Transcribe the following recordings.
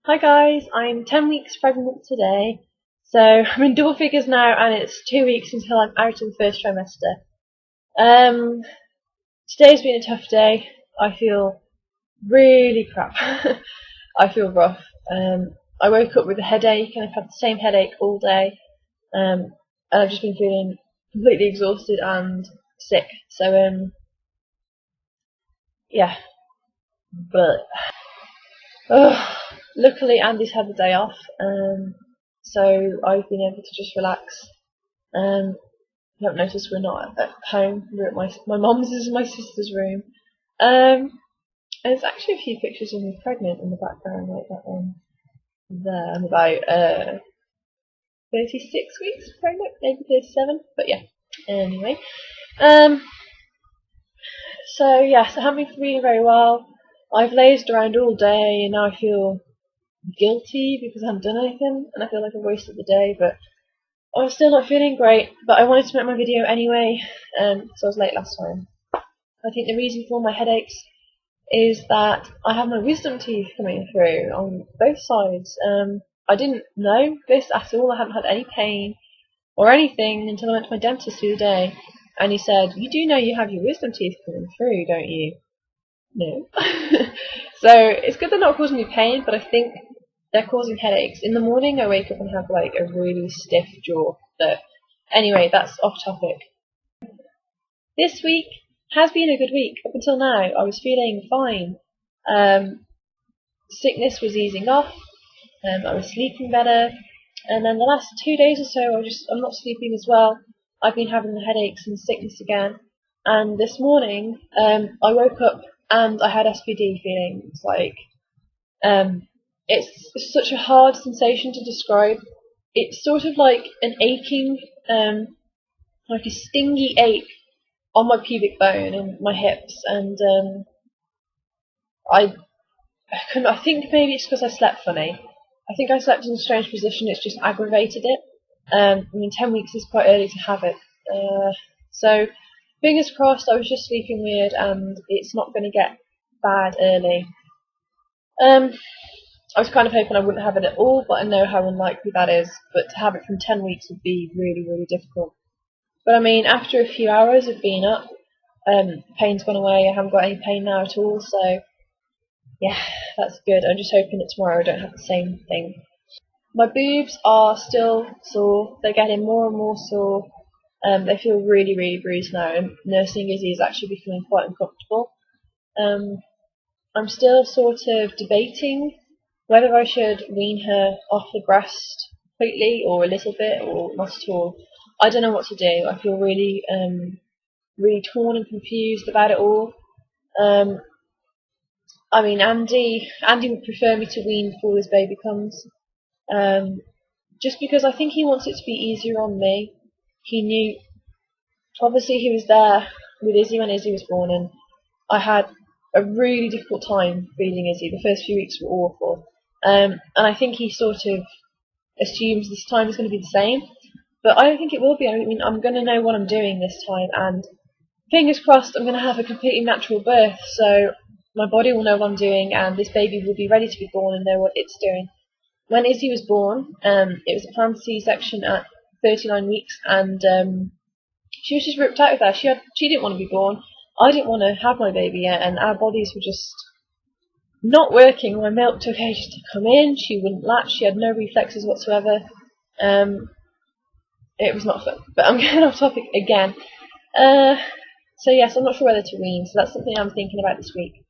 Hi guys, I'm 10 weeks pregnant today, so I'm in double figures now and it's 2 weeks until I'm out of the first trimester. Um, Today's been a tough day. I feel really crap. I feel rough. I woke up with a headache and I've had the same headache all day, and I've just been feeling completely exhausted and sick. So yeah, but ugh, luckily Andy's had the day off, so I've been able to just relax. You haven't noticed we're not at home. We're at my mum's and my sister's room. And there's actually a few pictures of me pregnant in the background, like that one there. I'm about 36 weeks pregnant, maybe 37, but yeah. Anyway, um, so I haven't been feeling very well. I've lazed around all day, and now I feel guilty because I haven't done anything, and I feel like I've wasted the day. But I'm still not feeling great. But I wanted to make my video anyway, so I was late last time. I think the reason for my headaches is that I have my wisdom teeth coming through on both sides. I didn't know this at all. I haven't had any pain or anything until I went to my dentist the other day, and he said, "You do know you have your wisdom teeth coming through, don't you?" No. So it's good they're not causing me pain, but I think they're causing headaches. In the morning, I wake up and have like a really stiff jaw. But anyway, that's off topic. This week has been a good week. Up until now, I was feeling fine. Sickness was easing off. I was sleeping better. And then the last 2 days or so, I'm not sleeping as well. I've been having the headaches and sickness again. And this morning, I woke up and I had SPD feelings. It's such a hard sensation to describe. It's sort of like an aching, like a stingy ache on my pubic bone and my hips, and I couldn't. I think maybe it's because I slept funny. I think I slept in a strange position. It's just aggravated it. I mean, 10 weeks is quite early to have it. So fingers crossed. I was just sleeping weird, and it's not going to get bad early. I was kind of hoping I wouldn't have it at all, but I know how unlikely that is. But to have it from 10 weeks would be really, really difficult. But I mean, after a few hours of being up, pain's gone away. I haven't got any pain now at all, so yeah, that's good. I'm just hoping that tomorrow I don't have the same thing. My boobs are still sore. They're getting more and more sore. They feel really, really bruised now, and nursing Izzy is actually becoming quite uncomfortable. I'm still sort of debating whether I should wean her off the breast completely, or a little bit, or not at all. I don't know what to do. I feel really, really torn and confused about it all. Um, I mean, Andy would prefer me to wean before his baby comes, just because I think he wants it to be easier on me. He knew, obviously, he was there with Izzy when Izzy was born, and I had a really difficult time feeding Izzy. The first few weeks were awful, and I think he sort of assumes this time is going to be the same. But I don't think it will be. I mean, I'm going to know what I'm doing this time, and fingers crossed, I'm going to have a completely natural birth. So my body will know what I'm doing, and this baby will be ready to be born and know what it's doing. When Izzy was born, it was a planned C-section at 39 weeks, and she was just ripped out of there. She didn't want to be born. I didn't want to have my baby yet, and our bodies were just not working. My milk took ages to come in. She wouldn't latch. She had no reflexes whatsoever. It was not fun. But I'm getting off topic again. So yes, I'm not sure whether to wean. So that's something I'm thinking about this week.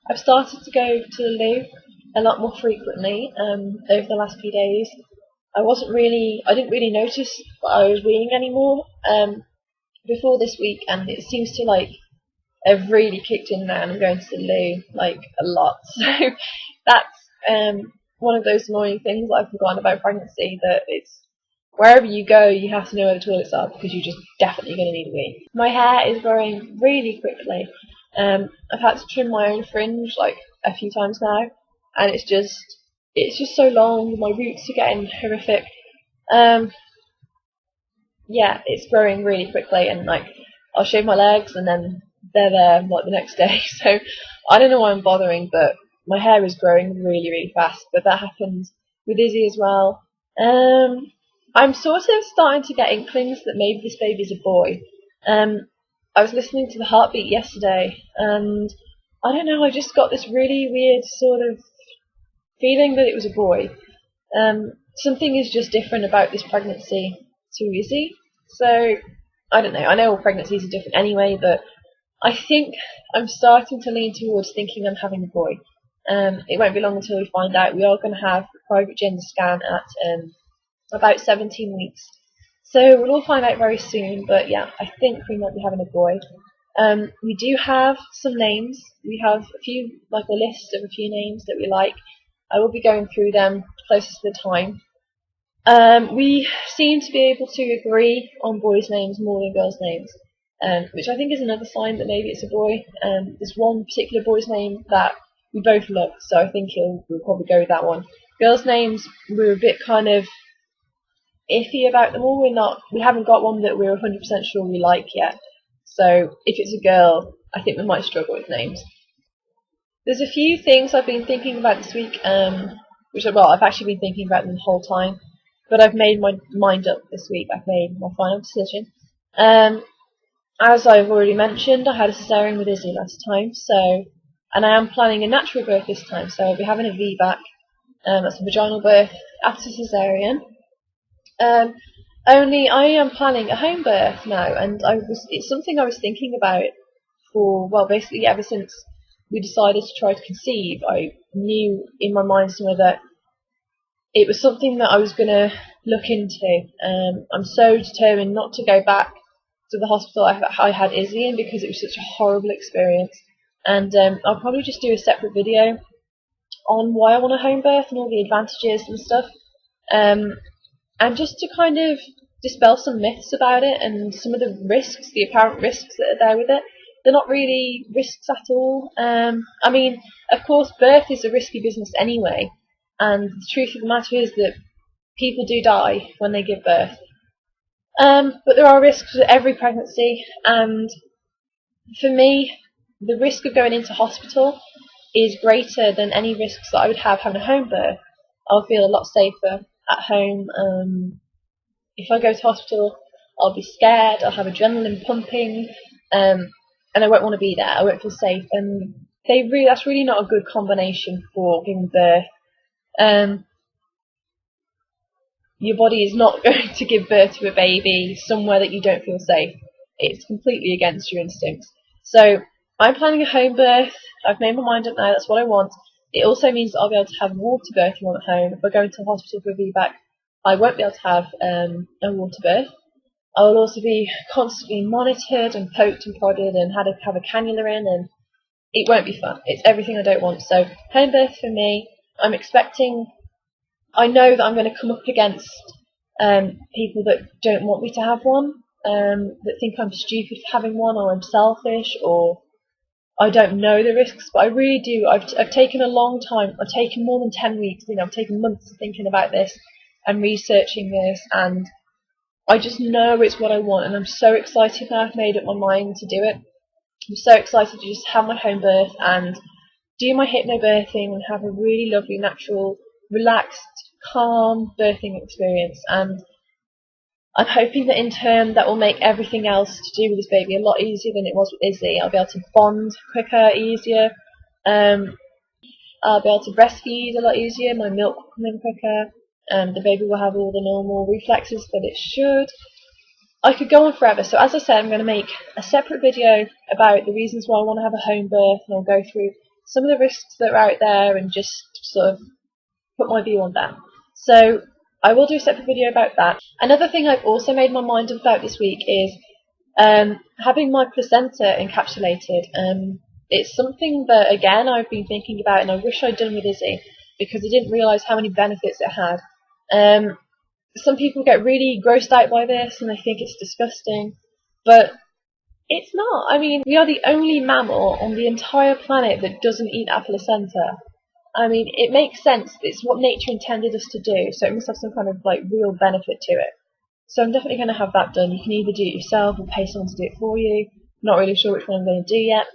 I've started to go to the loo a lot more frequently over the last few days. I didn't really notice that I was weaning anymore before this week, and it seems to have really kicked in now, and I'm going to the loo like a lot. So that's one of those annoying things that I've forgotten about pregnancy, that it's wherever you go, you have to know where the toilets are because you're just definitely going to need a wee. My hair is growing really quickly. I've had to trim my own fringe like a few times now, and it's just so long. My roots are getting horrific. Yeah, it's growing really quickly, and I'll shave my legs, and then they're there like the next day. So I don't know why I'm bothering, but my hair is growing really, really fast, but that happened with Izzy as well. I'm sort of starting to get inklings that maybe this baby's a boy. I was listening to the heartbeat yesterday, and I don't know, I just got this really weird sort of feeling that it was a boy. Something is just different about this pregnancy to Izzy. So, I don't know, I know all pregnancies are different anyway, but I think I'm starting to lean towards thinking I'm having a boy. It won't be long until we find out. We are going to have a private gender scan at about 17 weeks. So we'll all find out very soon, but yeah, I think we might be having a boy. We do have some names. We have a few, like a list of a few names that we like. I will be going through them closest to the time. We seem to be able to agree on boys' names more than girls' names, which I think is another sign that maybe it's a boy. There's one particular boy's name that we both love, so I think we'll probably go with that one. Girls' names, we're a bit kind of iffy about them all. We haven't got one that we're 100% sure we like yet. So if it's a girl, I think we might struggle with names. There's a few things I've been thinking about this week, I've actually been thinking about them the whole time, but I've made my mind up this week. I've made my final decision. As I've already mentioned, I had a cesarean with Izzy last time, and I am planning a natural birth this time, so I'll be having a VBAC. That's a vaginal birth after cesarean. Only I am planning a home birth now, and it's something I was thinking about basically ever since we decided to try to conceive. I knew in my mind somewhere that it was something that I was going to look into. I'm so determined not to go back to the hospital I had Izzy in, because it was such a horrible experience. And I'll probably just do a separate video on why I want a home birth and all the advantages and stuff. And just to kind of dispel some myths about it and some of the risks, the apparent risks that are there with it. They're not really risks at all. I mean, of course, birth is a risky business anyway, and the truth of the matter is that people do die when they give birth. But there are risks with every pregnancy, and for me, the risk of going into hospital is greater than any risks that I would have having a home birth. I'll feel a lot safer at home. If I go to hospital, I'll be scared, I'll have adrenaline pumping, and I won't want to be there. I won't feel safe, and that's really not a good combination for giving birth. Your body is not going to give birth to a baby somewhere that you don't feel safe. It's completely against your instincts. So I'm planning a home birth. I've made my mind up now. That's what I want. It also means that I'll be able to have water birth when I'm at home. If I go into the hospital for a VBAC, I won't be able to have a water birth. I will also be constantly monitored and poked and prodded and have a cannula in, and it won't be fun. It's everything I don't want. So home birth for me, I know that I'm going to come up against people that don't want me to have one, that think I'm stupid for having one, or I'm selfish, or I don't know the risks, but I really do. I've taken a long time. I've taken more than 10 weeks. I've taken months thinking about this and researching this, and I just know it's what I want, and I'm so excited now I've made up my mind to do it. I'm so excited to just have my home birth and do my hypnobirthing and have a really lovely, natural, relaxed, calm birthing experience. And I'm hoping that in turn that will make everything else to do with this baby a lot easier than it was with Izzy. I'll be able to bond quicker, easier. I'll be able to breastfeed a lot easier. My milk will come in quicker. The baby will have all the normal reflexes that it should. I could go on forever, so as I said, I'm going to make a separate video about the reasons why I want to have a home birth, and I'll go through some of the risks that are out there and just sort of put my view on that. So I will do a separate video about that. Another thing I've also made my mind up about this week is having my placenta encapsulated. It's something that, again, I've been thinking about, and I wish I'd done with Izzy, because I didn't realise how many benefits it had. Some people get really grossed out by this and they think it's disgusting, but it's not. I mean, we are the only mammal on the entire planet that doesn't eat a placenta. I mean, it makes sense. It's what nature intended us to do, so it must have some kind of real benefit to it. So I'm definitely going to have that done. You can either do it yourself or pay someone to do it for you. Not really sure which one I'm going to do yet.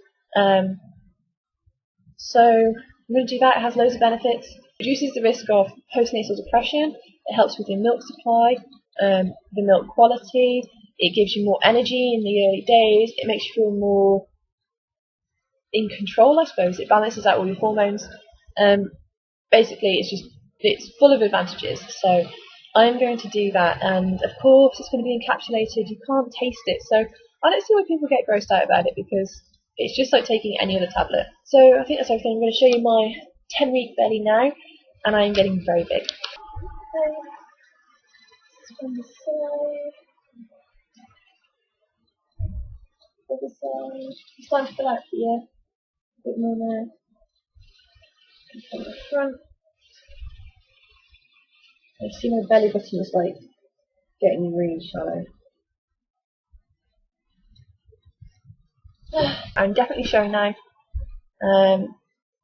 So I'm going to do that. It has loads of benefits. It reduces the risk of postnatal depression. It helps with your milk supply, the milk quality. It gives you more energy in the early days. It makes you feel more in control, I suppose. It balances out all your hormones. Basically, it's full of advantages. So I'm going to do that, and of course, it's going to be encapsulated. You can't taste it, so I don't see why people get grossed out about it because it's just like taking any other tablet. So I think that's everything. I'm going to show you my 10-week belly now, and I'm getting very big. On the side, other side. It's time to fill out here. A bit more now. On the front. I see my belly button is like getting really shallow. I'm definitely showing now.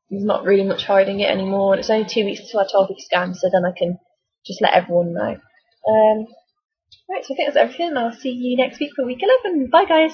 There's not really much hiding it anymore, and it's only 2 weeks until our 12-week scan, so then I can just let everyone know. Right, so I think that's everything, and I'll see you next week for week 11. Bye, guys!